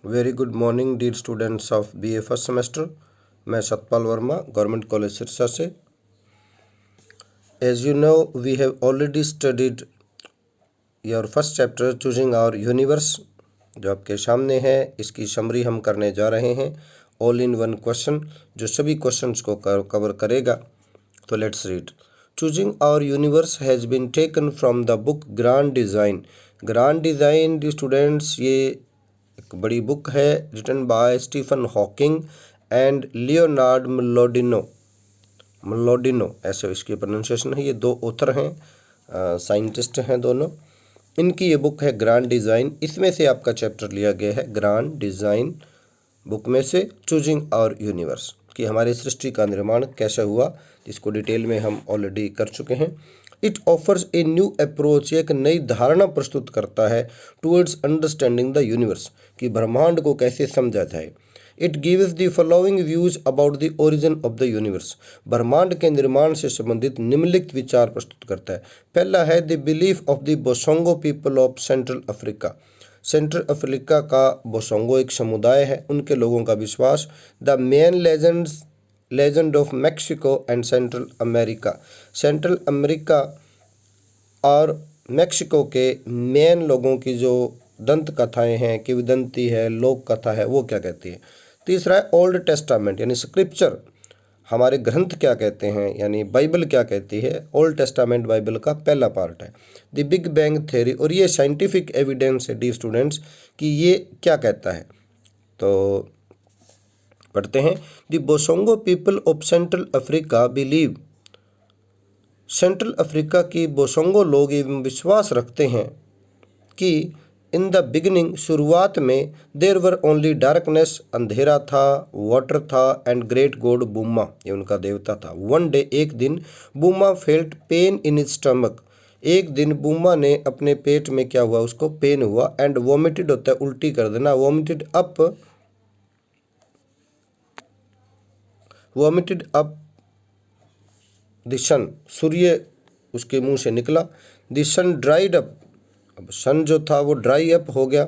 Very good morning dear students of BA first semester. मैं Satpal Verma, government college Sirsa से। As you know we have already studied your first chapter choosing our universe, जो आपके सामने है। इसकी summary हम करने जा रहे हैं, ऑल इन वन क्वेश्चन, जो सभी क्वेश्चंस को कवर करेगा। तो let's read. Choosing our universe has been taken from the book Grand Design. Grand Design dear students, ये एक बड़ी बुक है written by Stephen Hawking and Leonard Mlodinow, ऐसे इसकी प्रोनाउंसिएशन है। ये दो ऑथर हैं, साइंटिस्ट हैं दोनों। इनकी ये बुक है ग्रांड डिज़ाइन। इसमें से आपका चैप्टर लिया गया है ग्रांड डिज़ाइन बुक में से चूजिंग आवर यूनिवर्स, कि हमारी सृष्टि का निर्माण कैसे हुआ। इसको डिटेल में हम ऑलरेडी कर चुके हैं। It offers a new approach, एक नई धारणा प्रस्तुत करता है टूवर्ड्स अंडरस्टैंडिंग द यूनिवर्स, कि ब्रह्मांड को कैसे समझा जाए। It gives the following views about the origin of the universe, ब्रह्मांड के निर्माण से संबंधित निम्नलिखित विचार प्रस्तुत करता है। पहला है the belief of the Boshongo people of Central Africa. Central Africa का बोसोंगो एक समुदाय है, उनके लोगों का विश्वास। The main legend of Mexico and Central America. Central America और मैक्सिको के मेन लोगों की जो दंत कथाएं हैं, किंवदंती है, लोक कथा है, वो क्या कहती है। तीसरा है ओल्ड टेस्टामेंट, यानी स्क्रिप्चर, हमारे ग्रंथ क्या कहते हैं, यानी बाइबल क्या कहती है। ओल्ड टेस्टामेंट बाइबल का पहला पार्ट है। द बिग बैंग थ्योरी, और ये साइंटिफिक एविडेंस है डियर स्टूडेंट्स कि ये क्या कहता है। तो पढ़ते हैं। The Boshongo people of Central Africa believe, Central Africa की बोसोंगो लोग ये विश्वास रखते हैं कि इन द बिगिनिंग, शुरुआत में, देर वर ओनली डार्कनेस, अंधेरा था, वाटर था, एंड ग्रेट गॉड बूमा, ये उनका देवता था। वन डे, एक दिन, Bumba felt pain in his stomach, एक दिन बूमा ने अपने पेट में क्या हुआ, उसको पेन हुआ। एंड वोमिटेड होता है उल्टी कर देना, वोमिटेड अप द सन, सूर्य उसके मुंह से निकला। द सन ड्राइड अप, अब सन जो था वो ड्राई अप हो गया,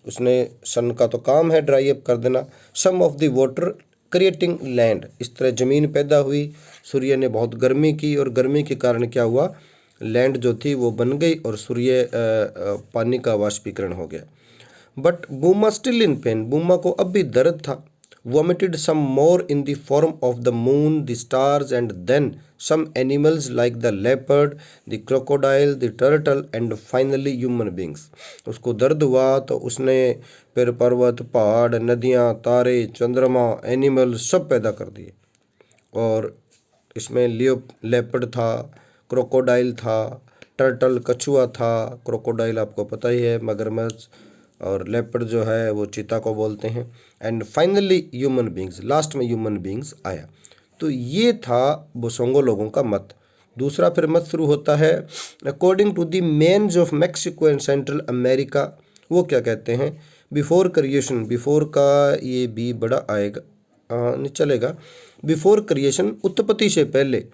उसने, सन का तो काम है ड्राई अप कर देना। Some of the water creating land, इस तरह ज़मीन पैदा हुई। सूर्य ने बहुत गर्मी की और गर्मी के कारण क्या हुआ, लैंड जो थी वो बन गई और सूर्य पानी का वाष्पीकरण हो गया। बट बूमा स्टिल इन पेन, बूमा को अब भी दर्द था। Vomited some more in the form of the moon, the stars, and then some animals like the leopard, the crocodile, the turtle, and finally human beings. उसको दर्द हुआ तो उसने फिर पर्वत, पहाड़, नदियाँ, तारे, चंद्रमा, एनिमल सब पैदा कर दिए। और इसमें लेपर्ड था, क्रोकोडाइल था, टर्टल कछुआ था। क्रोकोडाइल आपको पता ही है, मगरमच्छ, और लेपर्ड जो है वो चीता को बोलते हैं। And finally human beings, last में ह्यूमन बींग्स आया। तो ये था बोसोंगो लोगों का मत। दूसरा फिर मत शुरू होता है, according to the men's of Mexico and Central America, वो क्या कहते हैं। बिफोर क्रिएशन, बिफोर का ये भी बड़ा आएगा, नहीं चलेगा। बिफोर क्रिएशन, उत्पत्ति से पहले,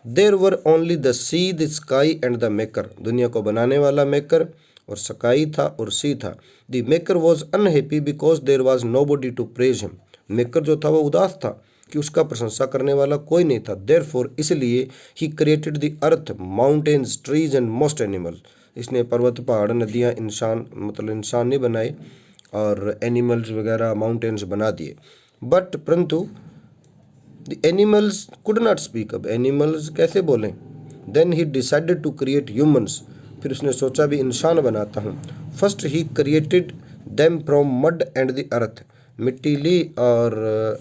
there were only the sea, the sky and the maker, दुनिया को बनाने वाला मेकर और स्काई था और सी था। The maker was unhappy because there was nobody to praise him, maker जो था वो उदास था कि उसका प्रशंसा करने वाला कोई नहीं था। देर फोर, इसलिए, he created the earth, mountains, trees and most animal, इसने पर्वत, पहाड़, नदियाँ, इंसान, मतलब इंसान नहीं बनाए, और एनिमल्स वगैरह, माउंटेन्स बना दिए। बट परंतु the animals could not speak, अब एनिमल्स कैसे बोलें। Then he decided to create humans, फिर उसने सोचा भी इंसान बनाता हूँ। First he created them from mud and the earth, मिट्टी ली और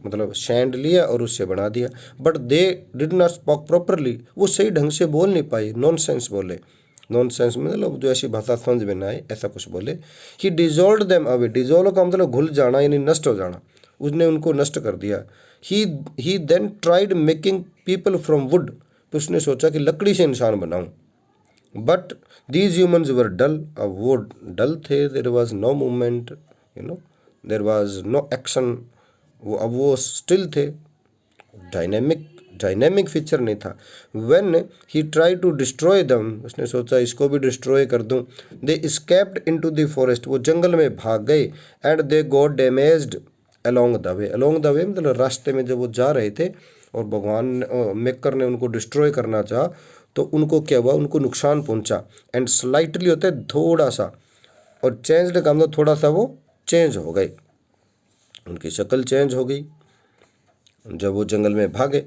मतलब सैंड लिया और उससे बना दिया। But they did not spoke properly, वो सही ढंग से बोल नहीं पाई, नॉनसेंस बोले। नॉनसेंस मतलब जो ऐसी भाषा समझ में ना आए, ऐसा कुछ बोले। ही डिजोल्व देम अवे, डिजोल्व का मतलब घुल जाना, यानी नष्ट हो जाना, उसने उनको नष्ट कर दिया। He then tried making people from wood, तो उसने सोचा कि लकड़ी से इंसान बनाऊं। But these humans were dull, अब वो डल थे। There was no movement, there was no action, अब वो स्टिल थे। डायनेमिक डायनेमिक फीचर नहीं था। When he try to destroy them, उसने सोचा इसको भी डिस्ट्रॉय कर दूं। They escaped into the forest, वो जंगल में भाग गए। And they got damaged along the way, along the way मतलब रास्ते में जब वो जा रहे थे और भगवान मेकर ने उनको डिस्ट्रॉय करना चाहा तो उनको क्या हुआ, उनको नुकसान पहुंचा। एंड स्लाइटली होता है थोड़ा सा, और चेंज्ड का मतलब थोड़ा सा वो चेंज हो गए, उनकी शक्ल चेंज हो गई जब वो जंगल में भागे।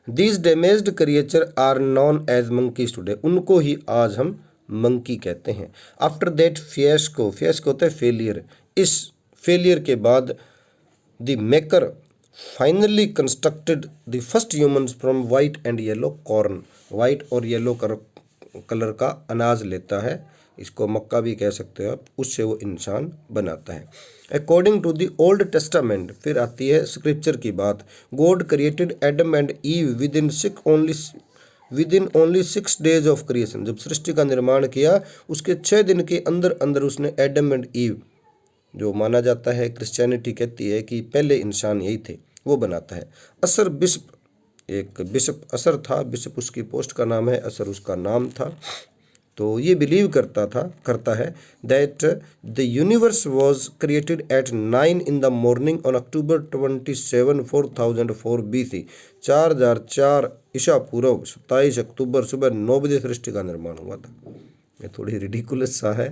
These damaged creature are known as monkeys today, उनको ही आज हम मंकी कहते हैं। आफ्टर दैट फिएस्को, फिएस्को होता है फेलियर, इस फेलियर के बाद the maker finally constructed the first humans from white and yellow corn, white और येलो कलर का अनाज लेता है, इसको मक्का भी कह सकते हो आप, उससे वो इंसान बनाता है। According to the old testament, फिर आती है स्क्रिप्चर की बात, God created Adam and Eve within only 6 days of creation, जब सृष्टि का निर्माण किया उसके 6 दिन के अंदर अंदर उसने एडम एंड ईव, जो माना जाता है, क्रिश्चियनिटी कहती है कि पहले इंसान यही थे, वो बनाता है। असर बिशप, एक बिशप असर था, बिशप उसकी पोस्ट का नाम है, असर उसका नाम था। तो ये बिलीव करता है that the universe was created at 9 in the morning on October 27, 4004 BC, 4004 ईसा पूर्व 27 अक्टूबर सुबह 9 बजे सृष्टि का निर्माण हुआ था। ये थोड़ी रिडिकुलस सा है,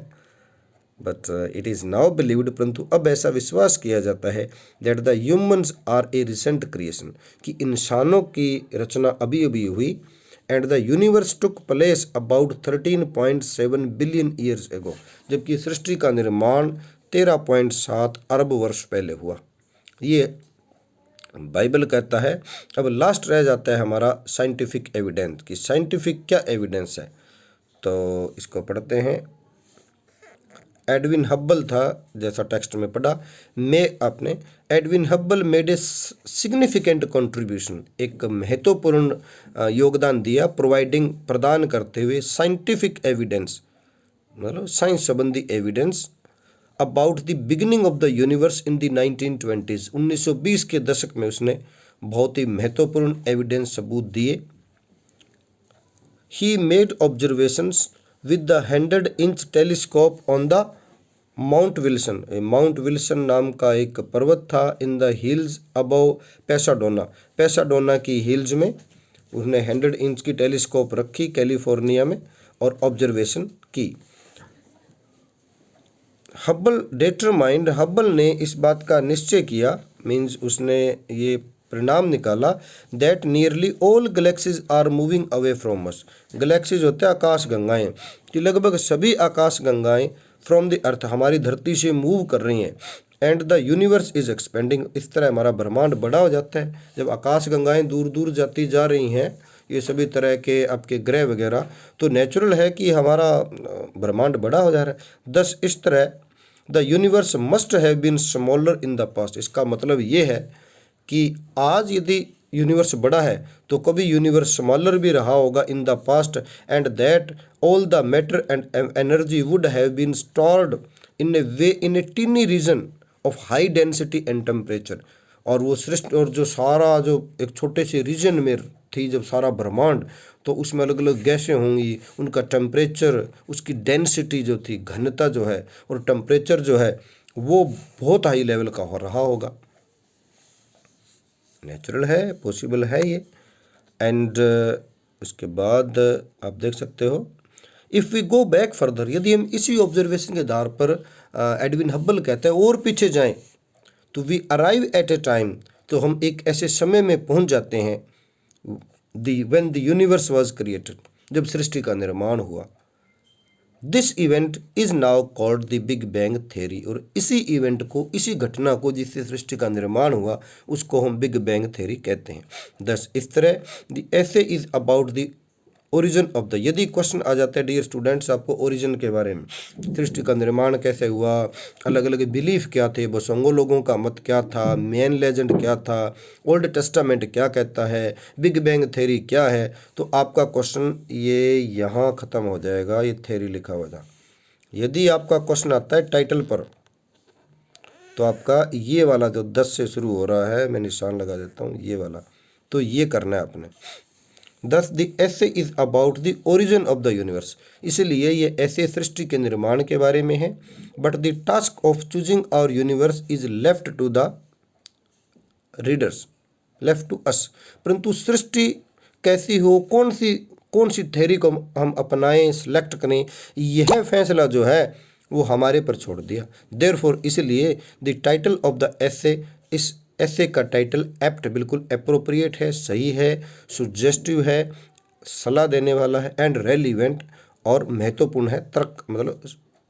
but it is now believed, परंतु अब ऐसा विश्वास किया जाता है that the humans are a recent creation, कि इंसानों की रचना अभी अभी हुई। And the universe took place about 13.7 billion years ago, जबकि सृष्टि का निर्माण 13.7 अरब वर्ष पहले हुआ, ये बाइबल कहता है। अब लास्ट रह जाता है हमारा साइंटिफिक एविडेंस, कि साइंटिफिक क्या एविडेंस है, तो इसको पढ़ते हैं। एडविन हब्बल था, जैसा टेक्स्ट में पढ़ा, Edwin Hubble made a significant contribution, एक महत्वपूर्ण योगदान दिया, प्रोवाइडिंग प्रदान करते हुए साइंटिफिक एविडेंस, मतलब साइंस संबंधी evidence about the beginning of the universe in the 1920s, 1920 के दशक में उसने बहुत ही महत्वपूर्ण एविडेंस सबूत दिए। He made observations with the 100-inch telescope on the mount Wilson, mount Wilson नाम का एक पर्वत था इन द हिल्स अबव पैसाडोना, पैसाडोना की हिल्स में उसने 100 इंच की टेलीस्कोप रखी कैलिफोर्निया में और ऑब्जर्वेशन की। हब्बल ने इस बात का निश्चय किया, मीन्स उसने ये परिणाम निकाला, that nearly all galaxies are moving away from us, galaxies होते हैं आकाश गंगाएं, कि लगभग सभी आकाश गंगाएं फ्रॉम द अर्थ, हमारी धरती से मूव कर रही हैं। And the universe is expanding, इस तरह हमारा ब्रह्मांड बड़ा हो जाता है जब आकाश गंगाएं दूर दूर जाती जा रही हैं, ये सभी तरह के आपके ग्रह वगैरह, तो नेचुरल है कि हमारा ब्रह्मांड बड़ा हो जा रहा है। दस इस तरह the universe must have been smaller in the past, इसका मतलब ये है कि आज यदि यूनिवर्स बड़ा है तो कभी यूनिवर्स स्मॉलर भी रहा होगा in the past, and that all the matter and energy would have been stored in a tiny region of high density and temperature, और वो सृष्टि और जो सारा जो एक छोटे से रीजन में थी जब सारा ब्रह्मांड, तो उसमें अलग अलग गैसें होंगी, उनका टेम्परेचर, उसकी डेंसिटी जो थी, घनता जो है और टेम्परेचर जो है वो बहुत हाई लेवल का हो रहा होगा। नेचुरल है, पॉसिबल है ये। एंड उसके बाद आप देख सकते हो, if we go back further, यदि हम इसी ऑब्जर्वेशन के आधार पर एडविन हब्बल कहते हैं और पीछे जाएं, तो we arrive at a time, तो हम एक ऐसे समय में पहुंच जाते हैं, when the universe was created, जब सृष्टि का निर्माण हुआ। This event is now called the big bang theory, और इसी इवेंट को, इसी घटना को जिससे सृष्टि का निर्माण हुआ, उसको हम बिग बैंग थ्योरी कहते हैं। दस इस तरह द ऐसे is about the origin of the, यदि क्वेश्चन आ जाता है डियर स्टूडेंट्स आपको ओरिजिन के बारे में, सृष्टि का निर्माण कैसे हुआ, अलग अलग बिलीफ क्या थे, बसोंगो लोगों का मत क्या था, मेन लेजेंड क्या था, ओल्ड टेस्टामेंट क्या कहता है, बिग बैंग थ्योरी क्या है, तो आपका क्वेश्चन ये यहाँ ख़त्म हो जाएगा, ये थ्योरी लिखा हुआ था। यदि आपका क्वेश्चन आता है टाइटल पर, तो आपका ये वाला जो 10 से शुरू हो रहा है, मैं निशान लगा देता हूँ, ये वाला तो ये करना है आपने। Thus the essay is about the origin of the universe, इसलिए ये ऐसे सृष्टि के निर्माण के बारे में है। But the task of choosing our universe is left to the readers, left to us, परंतु सृष्टि कैसी हो, कौन सी थ्योरी को हम अपनाएं, सिलेक्ट करें, यह फैसला जो है वो हमारे पर छोड़ दिया। देयरफॉर, इसलिए द टाइटल ऑफ द एसे, इस ऐसे का टाइटल एप्ट बिल्कुल अप्रोप्रिएट है, सही है, सुजेस्टिव है, सलाह देने वाला है, एंड रेलिवेंट और महत्वपूर्ण है। तर्क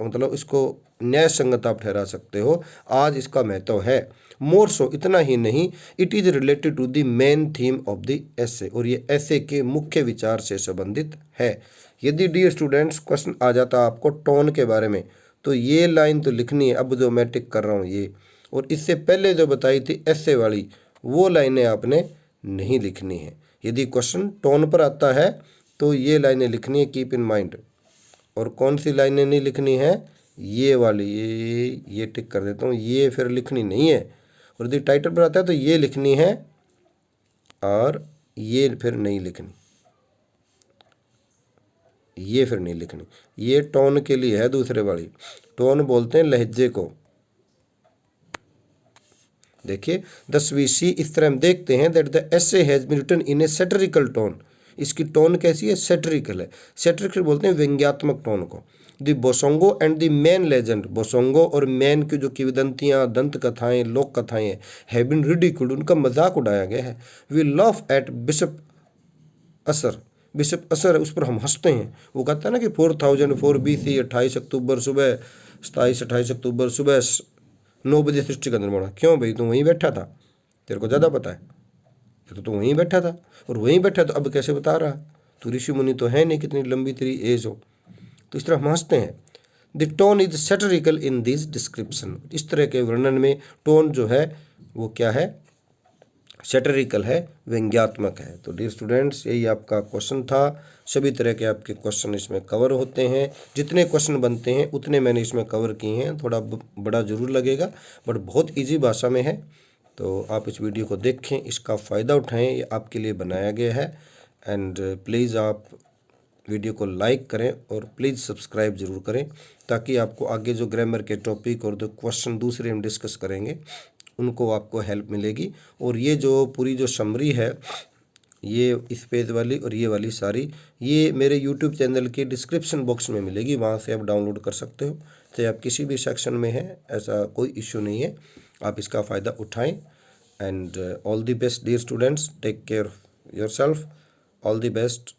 मतलब इसको न्याय संगत आप ठहरा सकते हो, आज इसका महत्व है। मोर सो, इतना ही नहीं, it is related to the main theme of the essay, और ये एसे के मुख्य विचार से संबंधित है। यदि डियर स्टूडेंट्स क्वेश्चन आ जाता आपको टोन के बारे में, तो ये लाइन तो लिखनी है, अब जो मैं टिक कर रहा हूँ ये, और इससे पहले जो बताई थी एसे वाली वो लाइनें आपने नहीं लिखनी है। यदि क्वेश्चन टोन पर आता है तो ये लाइनें लिखनी है, कीप इन माइंड। और कौन सी लाइनें नहीं लिखनी है, ये वाली, ये टिक कर देता हूँ, ये फिर लिखनी नहीं है। और यदि टाइटल पर आता है तो ये लिखनी है, और ये फिर नहीं लिखनी, ये फिर नहीं लिखनी। ये टोन के लिए है, दूसरे वाली। टोन बोलते हैं लहजे को। देखिए 10वीं इस तरह हम देखते हैं that the essay has been written in a satirical tone, इसकी टोन कैसी है, सैटिरिकल है। सैटिरिकल बोलते हैं व्यंग्यात्मक टोन को। The Boshongo and the man legend, Boshongo और मैन की जो किंवदंतियाँ, दंत कथाएं, लोक कथाएं हैव बीन रिडिक्यूल्ड, उनका मजाक उड़ाया गया है। वी लाफ एट बिशप असर, बिशप असर है उस पर हम हंसते हैं। वो कहता है ना कि 4004 BC 28 अक्टूबर सुबह 28 अक्टूबर सुबह 9 बजे सृष्टि का निर्माण। क्यों भाई, तू वहीं बैठा था, तेरे को ज़्यादा पता है, तो तू वहीं बैठा था, और वहीं बैठा तो अब कैसे बता रहा, तू ऋषि मुनि तो है नहीं, कितनी लंबी तेरी एज हो। तो इस तरह हम हंसते हैं। The tone is satirical in this description, इस तरह के वर्णन में टोन जो है वो क्या है, सैटिरिकल है, व्यंग्यात्मक है। तो डियर स्टूडेंट्स, यही आपका क्वेश्चन था। सभी तरह के आपके क्वेश्चन इसमें कवर होते हैं, जितने क्वेश्चन बनते हैं उतने मैंने इसमें कवर किए हैं। थोड़ा बड़ा जरूर लगेगा, बट बहुत इजी भाषा में है। तो आप इस वीडियो को देखें, इसका फ़ायदा उठाएं, ये आपके लिए बनाया गया है। एंड प्लीज़ आप वीडियो को लाइक करें और प्लीज़ सब्सक्राइब ज़रूर करें, ताकि आपको आगे जो ग्रामर के टॉपिक और जो क्वेश्चन दूसरे हम डिस्कस करेंगे उनको आपको हेल्प मिलेगी। और ये जो पूरी जो समरी है, ये इस पेज वाली और ये वाली सारी, ये मेरे यूट्यूब चैनल के डिस्क्रिप्शन बॉक्स में मिलेगी, वहाँ से आप डाउनलोड कर सकते हो। चाहे आप किसी भी सेक्शन में हैं, ऐसा कोई इश्यू नहीं है, आप इसका फ़ायदा उठाएं। And all the best dear students, take care yourself, all the best.